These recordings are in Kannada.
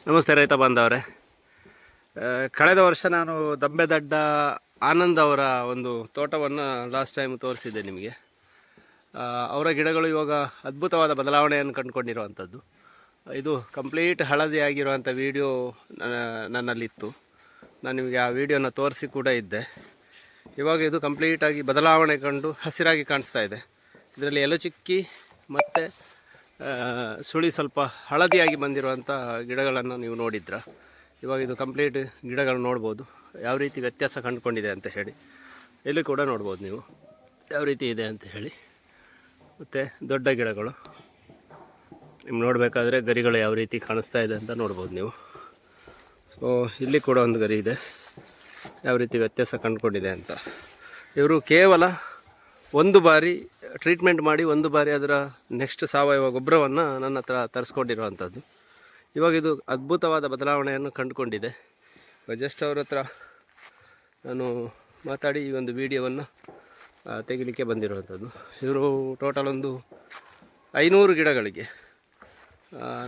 ನಮಸ್ತೆ ರೈತ ಬಾಂಧವರೇ. ಕಳೆದ ವರ್ಷ ನಾನು ದಂಬೆದಡ್ಡ ಆನಂದ್ ಅವರ ಒಂದು ತೋಟವನ್ನು ಲಾಸ್ಟ್ ಟೈಮ್ ತೋರಿಸಿದ್ದೆ ನಿಮಗೆ. ಅವರ ಗಿಡಗಳು ಇವಾಗ ಅದ್ಭುತವಾದ ಬದಲಾವಣೆಯನ್ನು ಕಂಡುಕೊಂಡಿರುವಂಥದ್ದು. ಇದು ಕಂಪ್ಲೀಟ್ ಹಳದಿಯಾಗಿರುವಂಥ ವಿಡಿಯೋ ನನ್ನಲ್ಲಿತ್ತು. ನಾನು ನಿಮಗೆ ಆ ವಿಡಿಯೋನ ತೋರಿಸಿ ಕೂಡ ಇದ್ದೆ. ಇವಾಗ ಇದು ಕಂಪ್ಲೀಟಾಗಿ ಬದಲಾವಣೆ ಕಂಡು ಹಸಿರಾಗಿ ಕಾಣಿಸ್ತಾ ಇದೆ. ಇದರಲ್ಲಿ ಎಲೆಚುಕ್ಕಿ ಮತ್ತು ಸುಳಿ ಸ್ವಲ್ಪ ಹಳದಿಯಾಗಿ ಬಂದಿರುವಂಥ ಗಿಡಗಳನ್ನು ನೀವು ನೋಡಿದ್ರ. ಇವಾಗ ಇದು ಕಂಪ್ಲೀಟ್ ಗಿಡಗಳು ನೋಡ್ಬೋದು ಯಾವ ರೀತಿ ವ್ಯತ್ಯಾಸ ಕಂಡುಕೊಂಡಿದೆ ಅಂತ ಹೇಳಿ. ಎಲ್ಲಿ ಕೂಡ ನೋಡ್ಬೋದು ನೀವು ಯಾವ ರೀತಿ ಇದೆ ಅಂತ ಹೇಳಿ. ಮತ್ತು ದೊಡ್ಡ ಗಿಡಗಳು ನಿಮ್ಗೆ ನೋಡಬೇಕಾದ್ರೆ ಗರಿಗಳು ಯಾವ ರೀತಿ ಕಾಣಿಸ್ತಾ ಇದೆ ಅಂತ ನೋಡ್ಬೋದು ನೀವು. ಸೊ ಇಲ್ಲಿ ಕೂಡ ಒಂದು ಗರಿ ಇದೆ, ಯಾವ ರೀತಿ ವ್ಯತ್ಯಾಸ ಕಂಡುಕೊಂಡಿದೆ ಅಂತ. ಇವರು ಕೇವಲ ಒಂದು ಬಾರಿ ಟ್ರೀಟ್ಮೆಂಟ್ ಮಾಡಿ ಒಂದು ಬಾರಿ ಅದರ ನೆಕ್ಸ್ಟ್ ಸಾವಯವ ಗೊಬ್ಬರವನ್ನು ನನ್ನ ಹತ್ರ ತರಿಸ್ಕೊಂಡಿರುವಂಥದ್ದು. ಇವಾಗ ಇದು ಅದ್ಭುತವಾದ ಬದಲಾವಣೆಯನ್ನು ಕಂಡುಕೊಂಡಿದೆ. ಜಸ್ಟ್ ಅವ್ರ ಹತ್ರ ನಾನು ಮಾತಾಡಿ ಈ ಒಂದು ವಿಡಿಯೋವನ್ನು ತೆಗಿಲಿಕ್ಕೆ ಬಂದಿರುವಂಥದ್ದು. ಇವರು ಟೋಟಲ್ ಒಂದು 500 ಗಿಡಗಳಿಗೆ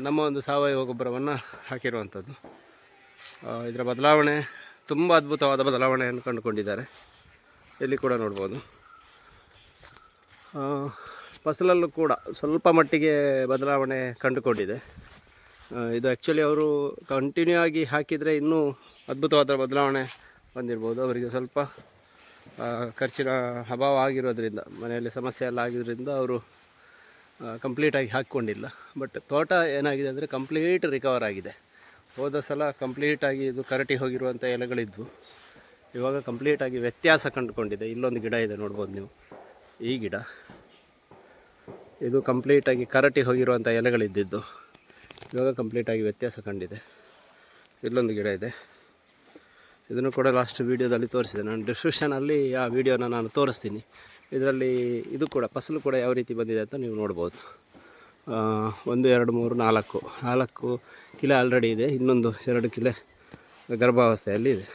ನಮ್ಮ ಒಂದು ಸಾವಯವ ಗೊಬ್ಬರವನ್ನು ಹಾಕಿರುವಂಥದ್ದು. ಇದರ ಬದಲಾವಣೆ ತುಂಬ ಅದ್ಭುತವಾದ ಬದಲಾವಣೆಯನ್ನು ಕಂಡುಕೊಂಡಿದ್ದಾರೆ. ಇಲ್ಲಿ ಕೂಡ ನೋಡ್ಬೋದು. ಫಸಲಲ್ಲೂ ಕೂಡ ಸ್ವಲ್ಪ ಮಟ್ಟಿಗೆ ಬದಲಾವಣೆ ಕಂಡುಕೊಂಡಿದೆ. ಇದು ಆ್ಯಕ್ಚುಲಿ ಅವರು ಕಂಟಿನ್ಯೂ ಆಗಿ ಹಾಕಿದರೆ ಇನ್ನೂ ಅದ್ಭುತವಾದ ಬದಲಾವಣೆ ಬಂದಿರ್ಬೋದು. ಅವರಿಗೆ ಸ್ವಲ್ಪ ಖರ್ಚಿನ ಅಭಾವ ಆಗಿರೋದ್ರಿಂದ, ಮನೆಯಲ್ಲಿ ಸಮಸ್ಯೆ ಎಲ್ಲ ಆಗಿರೋದ್ರಿಂದ ಅವರು ಕಂಪ್ಲೀಟಾಗಿ ಹಾಕ್ಕೊಂಡಿಲ್ಲ. ಬಟ್ ತೋಟ ಏನಾಗಿದೆ ಅಂದರೆ ಕಂಪ್ಲೀಟ್ ರಿಕವರ್ ಆಗಿದೆ. ಹೋದ ಸಲ ಕಂಪ್ಲೀಟಾಗಿ ಇದು ಕರಟಿ ಹೋಗಿರುವಂಥ ಎಲೆಗಳಿದ್ವು. ಇವಾಗ ಕಂಪ್ಲೀಟಾಗಿ ವ್ಯತ್ಯಾಸ ಕಂಡುಕೊಂಡಿದೆ. ಇಲ್ಲೊಂದು ಗಿಡ ಇದೆ ನೋಡ್ಬೋದು ನೀವು. ಈ ಗಿಡ ಇದು ಕಂಪ್ಲೀಟಾಗಿ ಕರಟಿ ಹೋಗಿರುವಂಥ ಎಲೆಗಳಿದ್ದಿದ್ದು ಇವಾಗ ಕಂಪ್ಲೀಟಾಗಿ ವ್ಯತ್ಯಾಸ ಕಂಡಿದೆ. ಇಲ್ಲೊಂದು ಗಿಡ ಇದೆ, ಇದನ್ನು ಕೂಡ ಲಾಸ್ಟ್ ವೀಡಿಯೋದಲ್ಲಿ ತೋರಿಸಿದೆ. ನಾನು ಡಿಸ್ಕ್ರಿಪ್ಷನಲ್ಲಿ ಆ ವಿಡಿಯೋನ ನಾನು ತೋರಿಸ್ತೀನಿ. ಇದರಲ್ಲಿ ಇದು ಕೂಡ ಫಸಲು ಕೂಡ ಯಾವ ರೀತಿ ಬಂದಿದೆ ಅಂತ ನೀವು ನೋಡ್ಬೋದು. 1 2 3 4 ಕಿಲೆ ಆಲ್ರೆಡಿ ಇದೆ. ಇನ್ನೊಂದು 2 ಕಿಲೆ ಗರ್ಭಾವಸ್ಥೆಯಲ್ಲಿ ಇದೆ.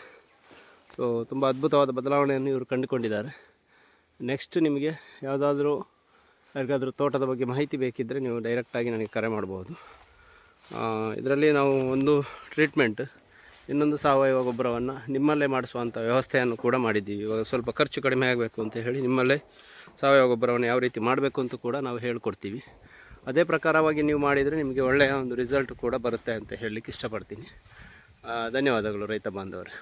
ಸೊ ತುಂಬ ಅದ್ಭುತವಾದ ಬದಲಾವಣೆಯನ್ನು ಇವರು ಕಂಡುಕೊಂಡಿದ್ದಾರೆ. ನೆಕ್ಸ್ಟ್ ನಿಮಗೆ ಯಾರಿಗಾದರೂ ತೋಟದ ಬಗ್ಗೆ ಮಾಹಿತಿ ಬೇಕಿದ್ದರೆ ನೀವು ಡೈರೆಕ್ಟಾಗಿ ನನಗೆ ಕರೆ ಮಾಡ್ಬೋದು. ಇದರಲ್ಲಿ ನಾವು ಒಂದು ಟ್ರೀಟ್ಮೆಂಟ್, ಇನ್ನೊಂದು ಸಾವಯವ ಗೊಬ್ಬರವನ್ನು ನಿಮ್ಮಲ್ಲೇ ಮಾಡಿಸುವಂಥ ವ್ಯವಸ್ಥೆಯನ್ನು ಕೂಡ ಮಾಡಿದ್ದೀವಿ. ಇವಾಗ ಸ್ವಲ್ಪ ಖರ್ಚು ಕಡಿಮೆ ಆಗಬೇಕು ಅಂತ ಹೇಳಿ ನಿಮ್ಮಲ್ಲೇ ಸಾವಯವ ಗೊಬ್ಬರವನ್ನು ಯಾವ ರೀತಿ ಮಾಡಬೇಕು ಅಂತ ಕೂಡ ನಾವು ಹೇಳ್ಕೊಡ್ತೀವಿ. ಅದೇ ಪ್ರಕಾರವಾಗಿ ನೀವು ಮಾಡಿದರೆ ನಿಮಗೆ ಒಳ್ಳೆಯ ಒಂದು ರಿಸಲ್ಟ್ ಕೂಡ ಬರುತ್ತೆ ಅಂತ ಹೇಳಲಿಕ್ಕೆ ಇಷ್ಟಪಡ್ತೀನಿ. ಧನ್ಯವಾದಗಳು ರೈತ ಬಾಂಧವರೇ.